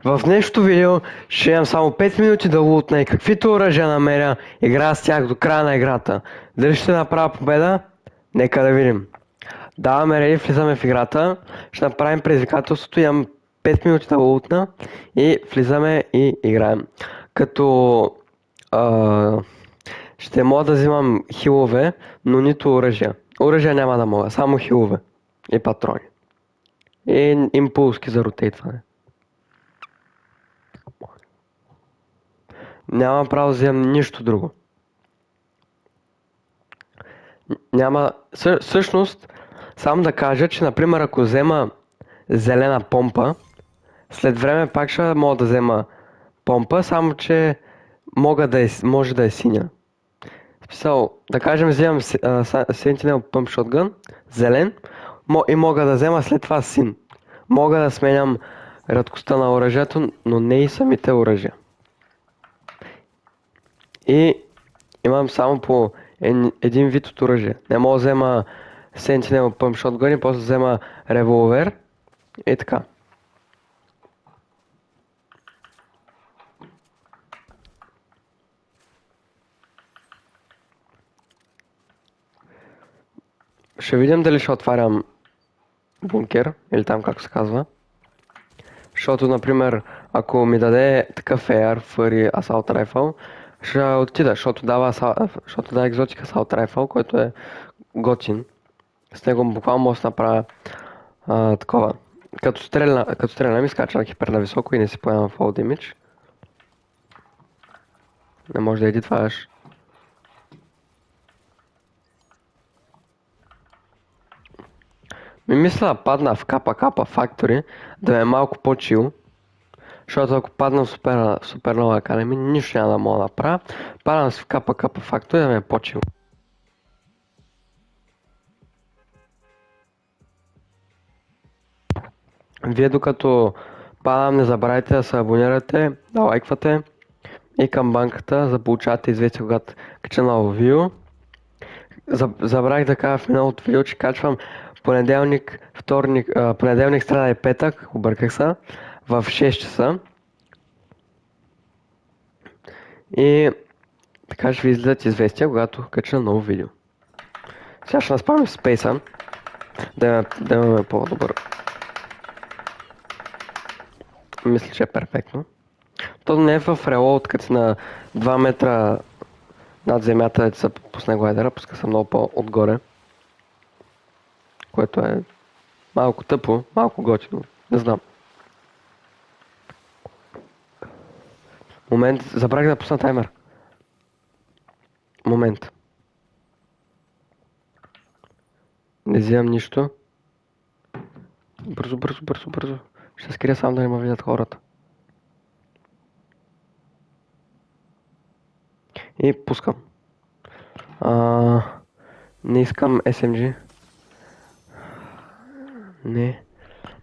В днешното видео ще имам само 5 минути да лутна и каквито оръжия намеря, игра с тях до края на играта. Дали ще направя победа? Нека да видим. Даваме реди, влизаме в играта, ще направим предизвикателството, имам 5 минути да лутна и влизаме и играем. Като ще мога да взимам хилове, но нито оръжия. Оръжия няма да мога, само хилове и патрони. И импулски за ротейтване. Нямам право да вземам нищо друго. Няма... Всъщност, само да кажа, че например ако взема зелена помпа, след време пак ще мога да взема помпа, само че може да е синя. В смисъл, да кажем вземам Sentinel Pump Shotgun, зелен, и мога да взема след това син. Мога да сменям рядкостта на оръжието, но не и самите оръжия. И имам само по един вид от оръжие. Не мога да взема Sentinel Pump Shotgun и после взема револвер и така. Ще видим дали ще отварям бункер или там как се казва. Защото, например, ако ми даде такъв AR, Furry Assault Rifle, ще отида, защото дава екзотик Assault Rifle, който е готин. С него буквално може да направя такова. Като стреля ми скача на хипер на високо и не си поемам fall damage. Не може да едитваш. Мисля да падна в Kappa Factory, да е малко по-чил. Защото ако падна в Supernova Academy, нищо няма да мога да направя. Падам в Kappa Factory, да ме е по-чил. Вие докато падам, не забравяйте да се абонирате, да лайквате и към банката, за да получавате известие, когато кача ново видео. Забравих да кажа в миналото видео, че качвам понеделник, сряда и петък, обърках се, в 6 часа. И така ще ви излизат известия, когато кача ново видео. Сега ще наспавам в спейса, да имаме по-добър. Мисля, че е перфектно. То не е в релоуд, като си на 2 метра над земята, да се пусне глайдера, пуска се много по-отгоре. Което е малко тъпо, малко готино, не знам. Момент, забравих да пусна таймер. Момент. Не взимам нищо. Бързо. Ще скрия сам да не ме видят хората. И пускам. Не искам SMG. Не.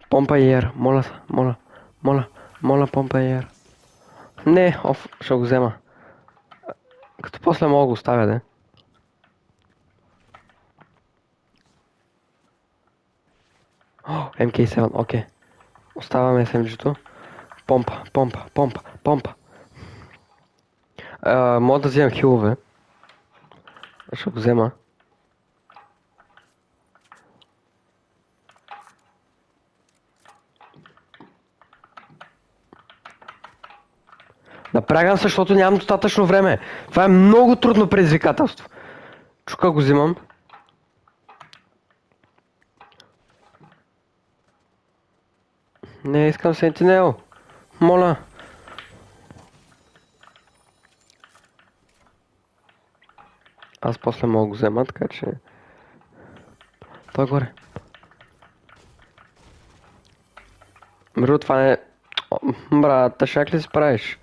Помпа ER. Моля, помпа ER. Не, ще го взема. Като после мога да го оставя, да. MK7, окей. Оставяме SMG-то. Помпа. Мога да вземам хилове. Ще го взема. Напрягам се, защото нямам достатъчно време. Това е много трудно предизвикателство. Чука го взимам. Не искам Sentinel. Моля. Аз после мога го взема, така че... Той горе. Миру, това не... Брат, тъшак ли си правиш?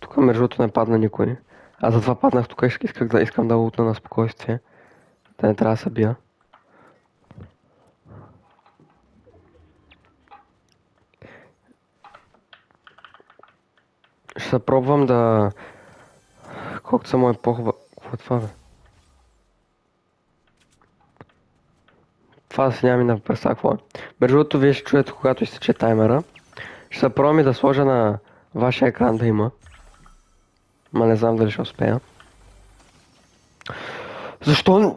Тук мержото не падна никой. Аз затова паднах тук и искам да лутна на спокойствие. Да не трябва да се бия. Ще се пробвам да... Колкото са мои по-хубава... Какво е това, бе? Това си няма ми да представя какво е. Между другото, вие ще чуете, когато изтече таймера. Ще се пробвам и да сложа на вашия екран да има. Ма не знам дали ще успея. Защо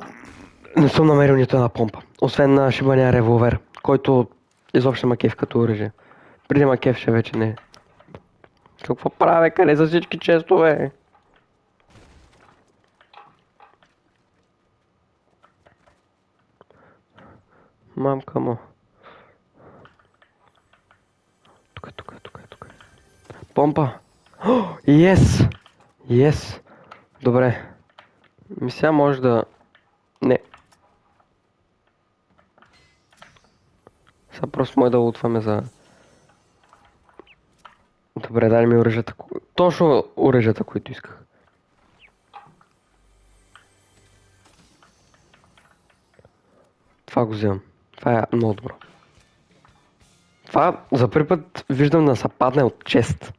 не съм намерил нито една помпа? Освен на шибания револвер, който изобщо ма кеф като оръжие. Преди ма кеф ще вече не. Какво правя, къде за всички честове? Мамка му. Тук. Помпа. Yes! Yes! Добре. Сега може да... Не. Сега просто може да лутваме за... Добре, дай ми оръжията. Точно оръжията, които исках. Това го вземам. Това е много добро. Това за първи път виждам да се падне от чест.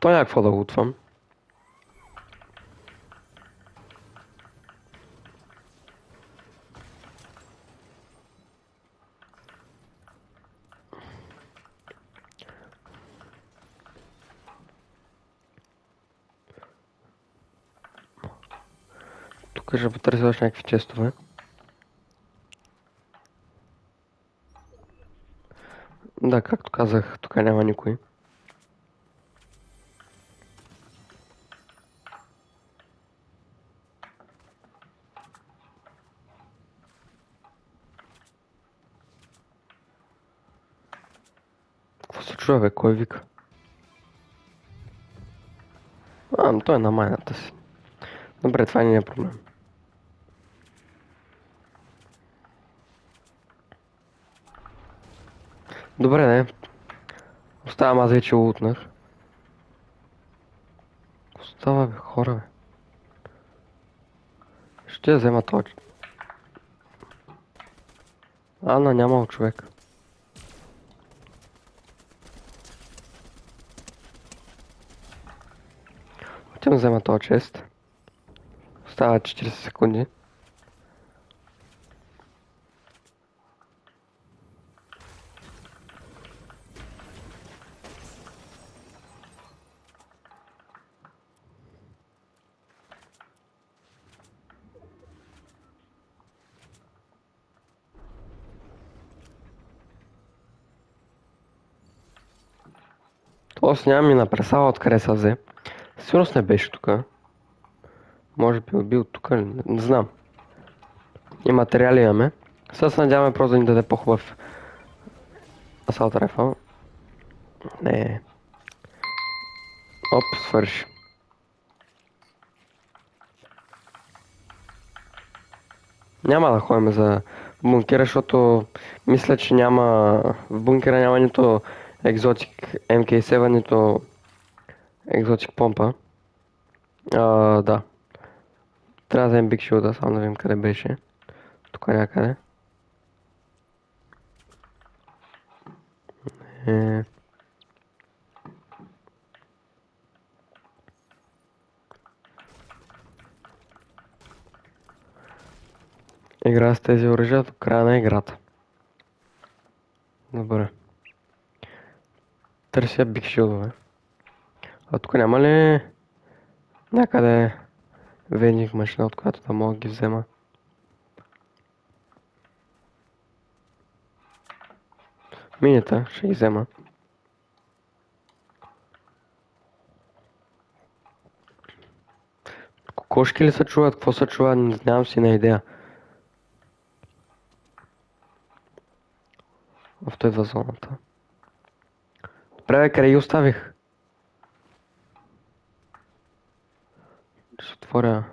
То няма какво да лутвам. Тук ще потърсваш някакви честове. Да, както казах, тук няма никой. Какво се чува, бе? Кой вика? Но той е на майната си. Добре, това не е проблем. Добре, не. Оставам, аз вече лутнах. Остава, бе, хора, бе. Ще я взема този. Ана, нямал човек. Ще взема този чест. Остава 40 секунди. Тоест няма ми напресава откъде се взе. Сигурно не беше тука. Може би бил тука, не знам. И материали имаме. Сега се надяваме просто да ни даде по-хубав Assault Rifle. Не. Оп, свърши. Няма да ходим за бункера, защото мисля, че няма... В бункера няма нито екзотик MK7, нито екзотик помпа. Да. Трябва да вземем Big Shield, само да видим къде беше. Тук някъде. Игра с тези оръжия до края на играта. Добре. Търся Big Shield-ове. А тук няма ли някъде вендинг машина, от която да мога да ги взема? Мините, ще ги взема. Кокошки ли се чуват? Какво се чува? Нямам си на идея. В той идва зоната. Добре, бе, къде ги оставих? Ще отворя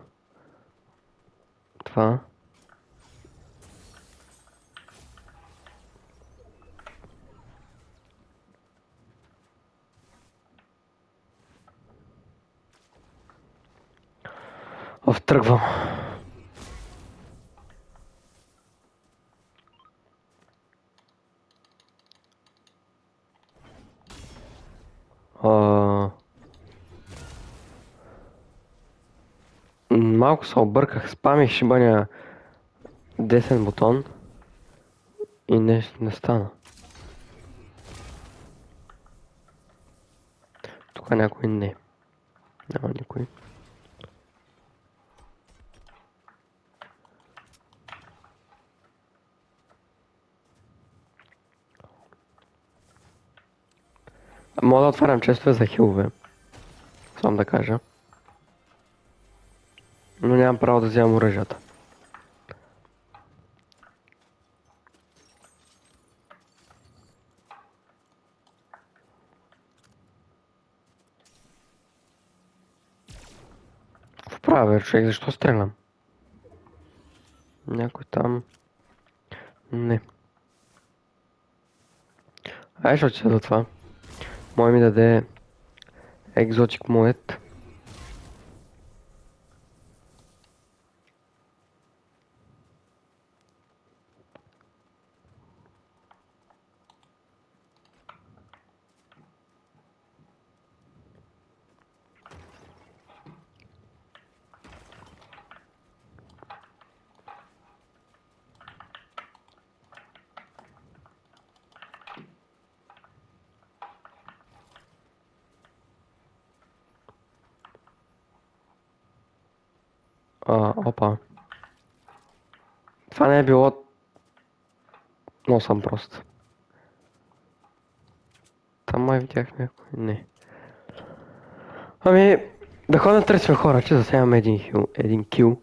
това. Тръгвам. малко се обърках, спамих шибания десен бутон и не стана. Тук някой не. Няма никой. Мога да отварям честове за хилове. Само да кажа. Но нямам право да вземам оръжията. Какво правя, бе, човек? Защо стрелям? Някой там... Не. Ай, ще отида за това. Мой ми даде екзотик моет. Опа. Това не е било... Но съм прост. Там май видях някой. Не. Ами, да ходим да търсим хора, че засяваме един кил.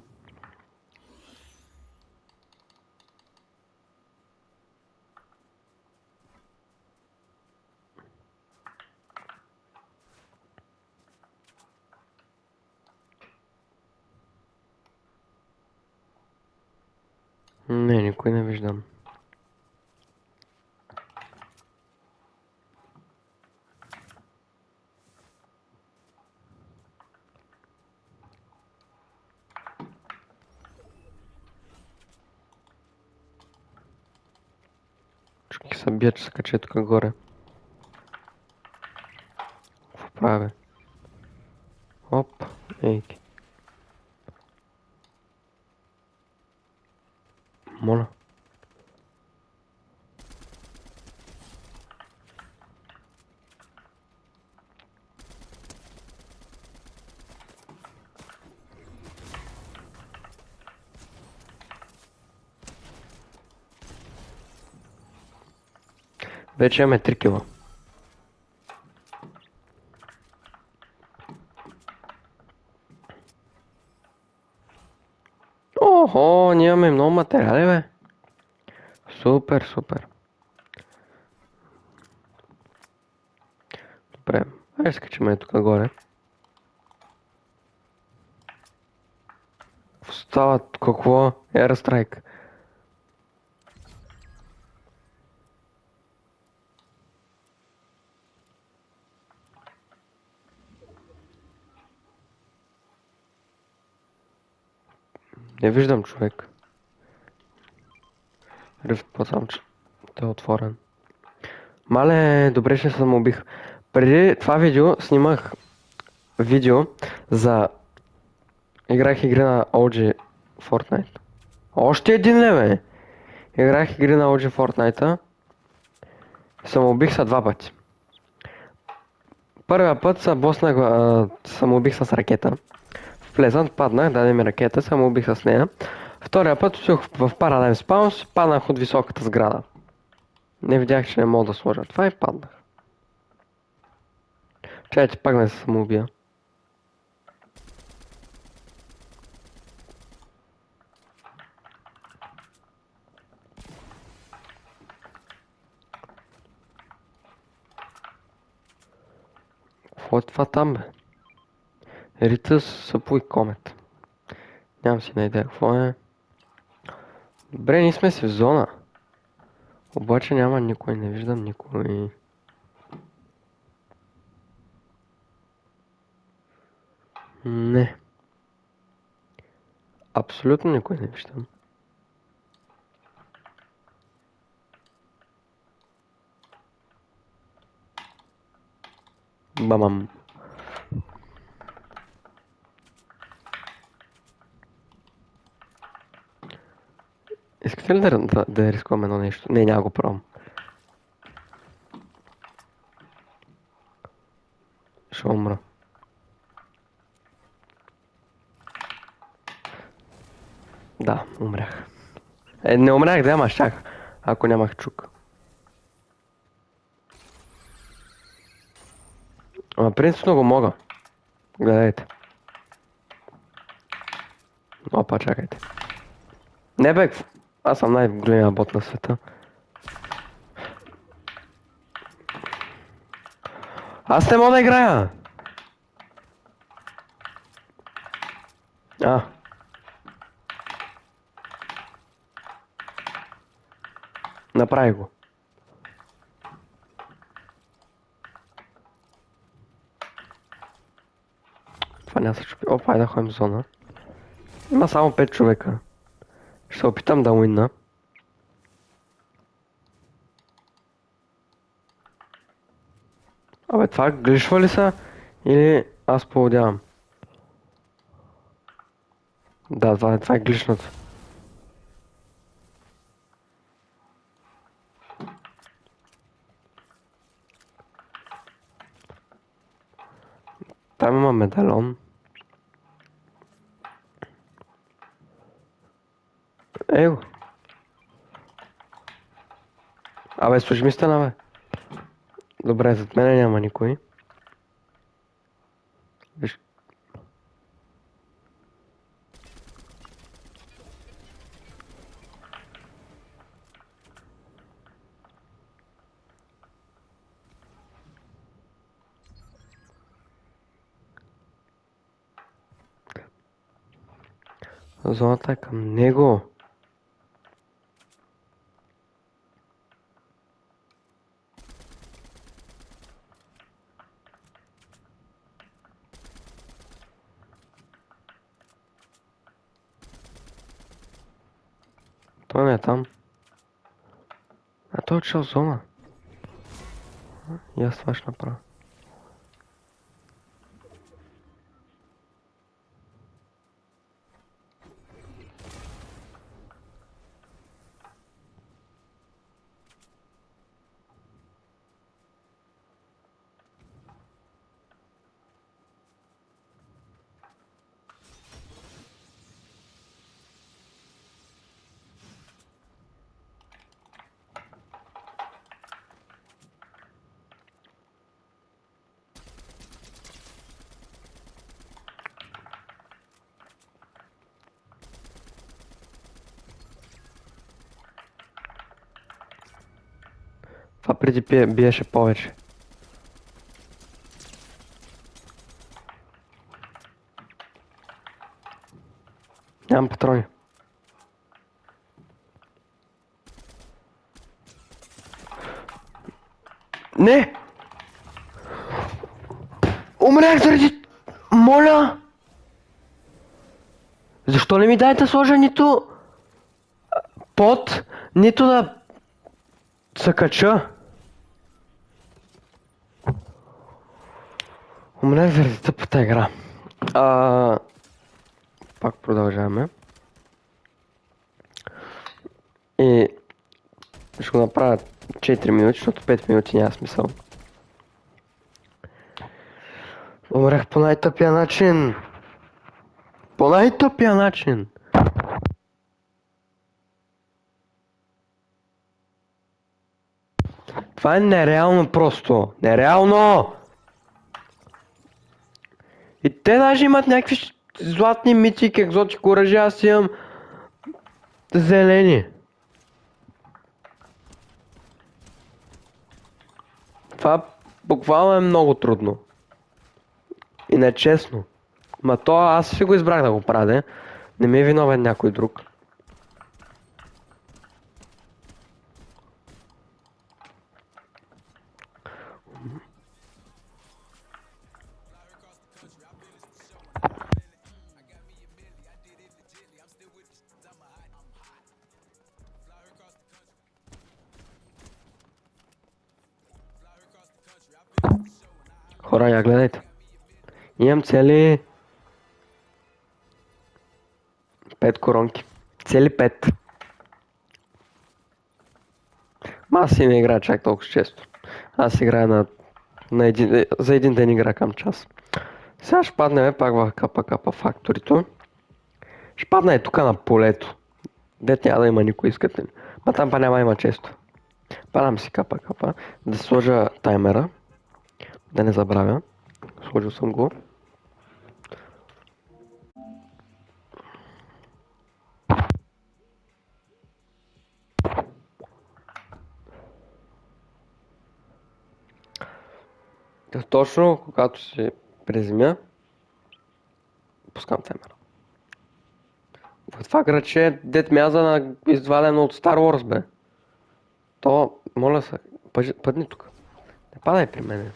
Не, никой не виждам. Чуки се бият, че се качи тук горе. Какво правя? Оп, ейки. Моля. Вече имаме 3 кила. Охо, ние имаме много материали, бе. Супер, супер. Добре, айде скачаме тук горе. Става какво? Airstrike. Не виждам човек. Рифт по-сам, че е отворен. Мале, добре, ще се убих. Преди това видео снимах видео за... Играх игри на OG Fortnite. Още един леве! Играх игри на OG Fortnite. Самоубих се 2 пъти. Първия път се боснах, самоубих с ракета. Влезам, паднах, даде ми ракета, самоубих с нея. Втория път отидох в Paradigm Spawns, паднах от високата сграда. Не видях, че не мога да сложа това и паднах. Чайте, пак не се самоубия. Какво е това там, бе? Рита Съпу и Комет. Нямам си на идея какво е. Добре, ние сме си в зона. Обаче няма никой, не виждам никой. Не. Абсолютно никой не виждам. Бамам. Искате ли да рискуваме едно нещо? Не, няма го пробвам. Ще умра. Да, умрях. Не умрях, да, ама щях, ако нямах чук. Ама принципно го мога. Гледайте. Опа, чакайте. Не бе, аз съм най-големия бот на света. Аз не мога да играя! Направи го. Това няма се чупи. Опа, да ходим в зона. Има само 5 човека. Ще се опитам да уинна. Абе, това глишва ли са? Или аз поводявам? Да, това е глишното. Там има медальон. Ей го. Абе, служи ми стена, бе. Добре, зад мене няма никой. Виж. Зоната е към него. Той не е там. А той е отшъл в зона. И аз това ще направя. Това преди биеше повече. Нямам патрони. Не! Умрях заради... Моля! Защо не ми дай да сложа нито... пот, нито да... се кача? Умрях заради тъпата игра. Пак продължаваме. И... ще го направя 4 минути, защото 5 минути няма смисъл. Умрях по най-тъпия начин. По най-тъпия начин. Това е нереално просто. Нереално! И те даже имат някакви златни митики, екзотик оръжия, аз имам зелени. Това буквално е много трудно. И нечестно. Ма то аз си го избрах да го правя. Не ми е виновен някой друг. Хора, я гледайте. Имам цели 5 коронки. Цели 5. Аз си не играя чак толкова често. Аз играя за един ден игра към час. Сега ще паднем пак в КП факторито. Ще падна тук на полето. Дет няма да има никой, искате ли? Ма там па няма има често. Падам си КП. Да сложа таймера. Да не забравя. Сложил съм го. Точно когато се приземя, пускам таймера. В това граче дет мяза на извадено от Star Wars, бе. То, моля се, пъдни тук. Не падай при мене.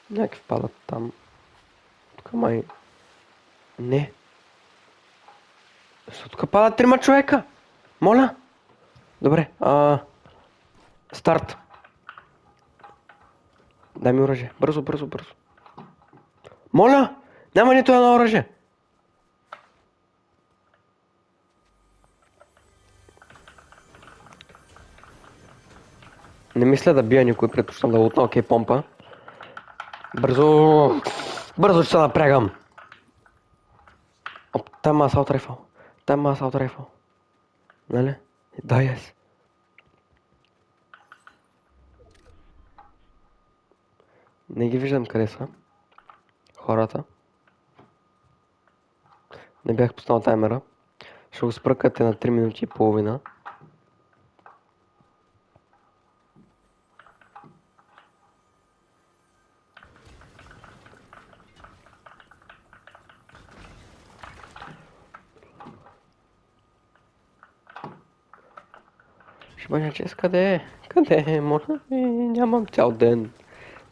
Някакви падат там. Тук май... Не. Тук падат 3 човека. Моля. Добре, старт. Дай ми оръжие. Бързо. Моля! Няма нито едно оръжие. Не мисля да бия никой, предпочитам да лутна. Окей, помпа. Бързо ще се напрягам. Там има асаут райфъл. Нали? Да, yes. Не ги виждам къде са хората. Не бях пуснал таймера. Ще го спръкате на 3 минути и половина. Шибанячес, къде е? Къде е? Моля? Нямам цял ден.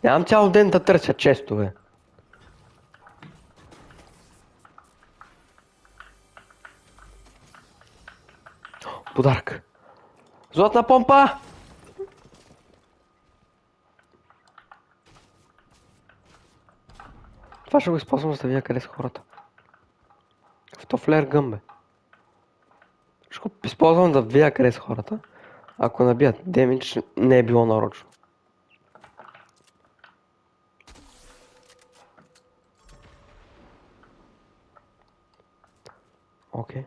Нямам цял ден да търся често, бе. Подарък. Златна помпа! Това ще го използвам, за да видя къде са хората. В то флеер гъм, бе. Ще го използвам да видя къде са хората. Ако набият демидж, не е било нарочно. Окей.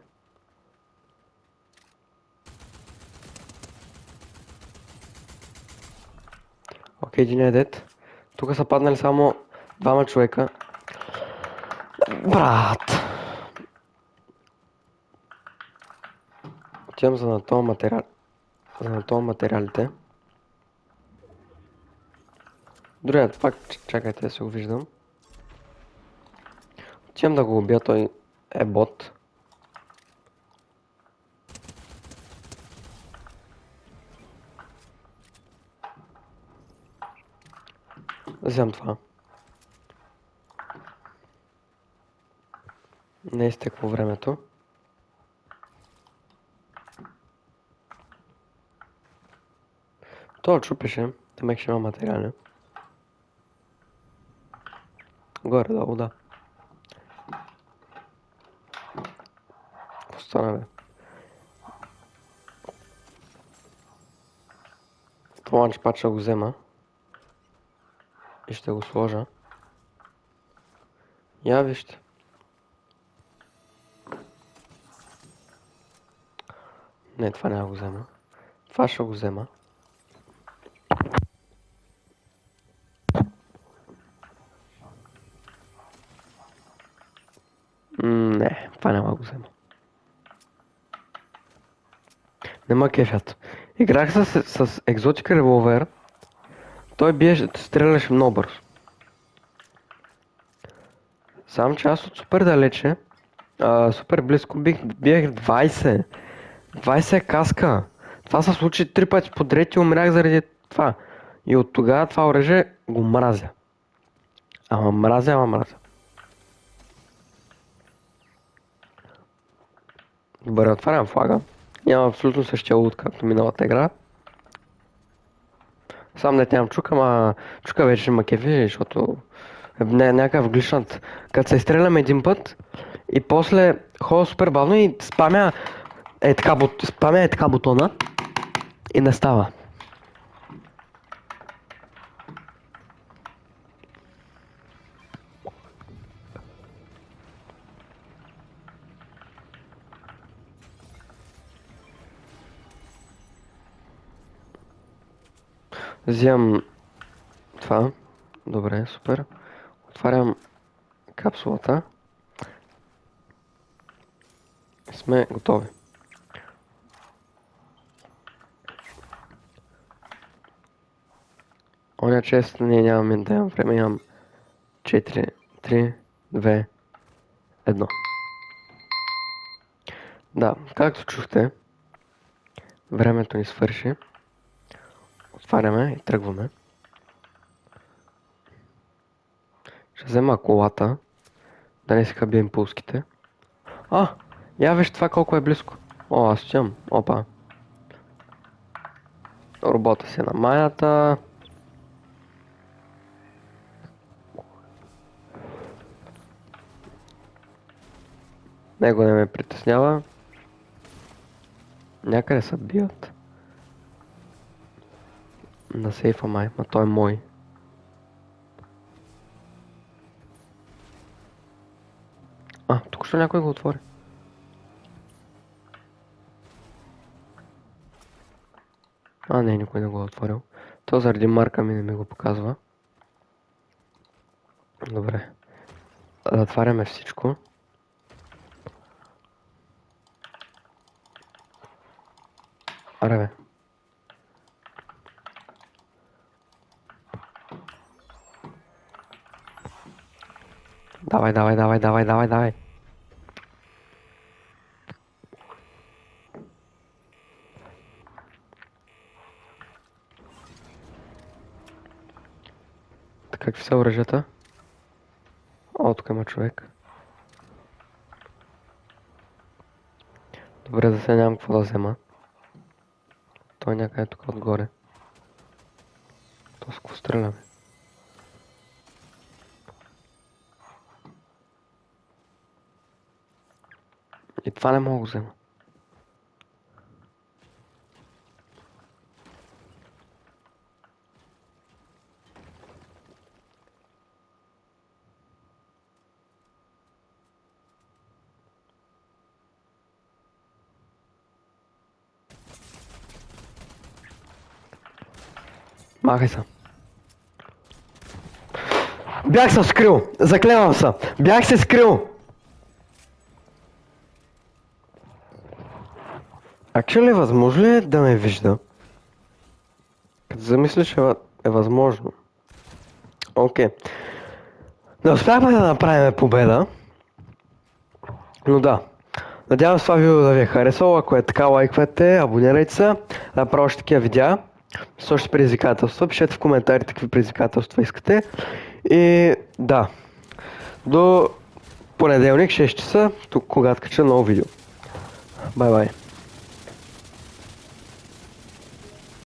Окей, един е дет. Тук са паднали само 2 човека. Брат! Отивам за на материалите. Другият пак, чакайте да се го виждам. Отивам да го убия, той е бот. Вземам това. Не е изтекло времето. Това чупеше, тъмек ще има материали. Горе-долу, да. Остана, бе. Това ланчпад ще го взема. И ще го сложа. Я вижте. Не, това няма го взема. Това ще го взема. Не, това няма го взема. Нема кефят. Играх с екзотика револвер. Той стреляше много бързо. Само че аз от супер далече, супер близко биех 20. 20 каска. Това се случи 3 пъти подред и умрях заради това. И от тогава това оръжие го мразя. Ама мразя. Добре, отварям флага. Няма абсолютно същия лут, както миналата игра. Сам не нямам чука, ама чука вече има кефи, защото е някакъв глишнат. Като се изстреляме един път И после ходя супер бавно и спамя е така бутона и не става. Взимам това. Добре, супер. Отварям капсулата. Сме готови. Оня чест ние нямаме да имам време, имам 4, 3, 2, 1. Да, както чухте, времето ни свърши. Отваряме и тръгваме. Ще взема колата, да не си хаби импулските. Я виж това колко е близко. Аз чувам. Опа. Робота си на маята. Него не ме притеснява. Някъде се бият. На сейфа май, ма той е мой. Тук що някой го отвори. Не, никой не го е отворил. То заради марка ми не ми го показва. Добре. Затваряме всичко. Аре бе. Давай. Какви са оръжията? Тук има човек. Добре, да се нямам какво да взема. Той е някъде тук отгоре. То с какво стреляме? И това не мога да взема. Махай се. Бях се скрил! Заклевам се! Бях се скрил! Actually, възможно ли е да ме вижда? Като замислиш е възможно. Окей. Не успяхме да направим победа. Но да. Надявам се това видео да ви е харесало. Ако е така, лайквайте, абонирайте се. Да правя още такива видеа. С още предизвикателства. Пишете в коментарите какви предизвикателства искате. И да. До понеделник 6 часа, тук когато кача ново видео. Бай-бай.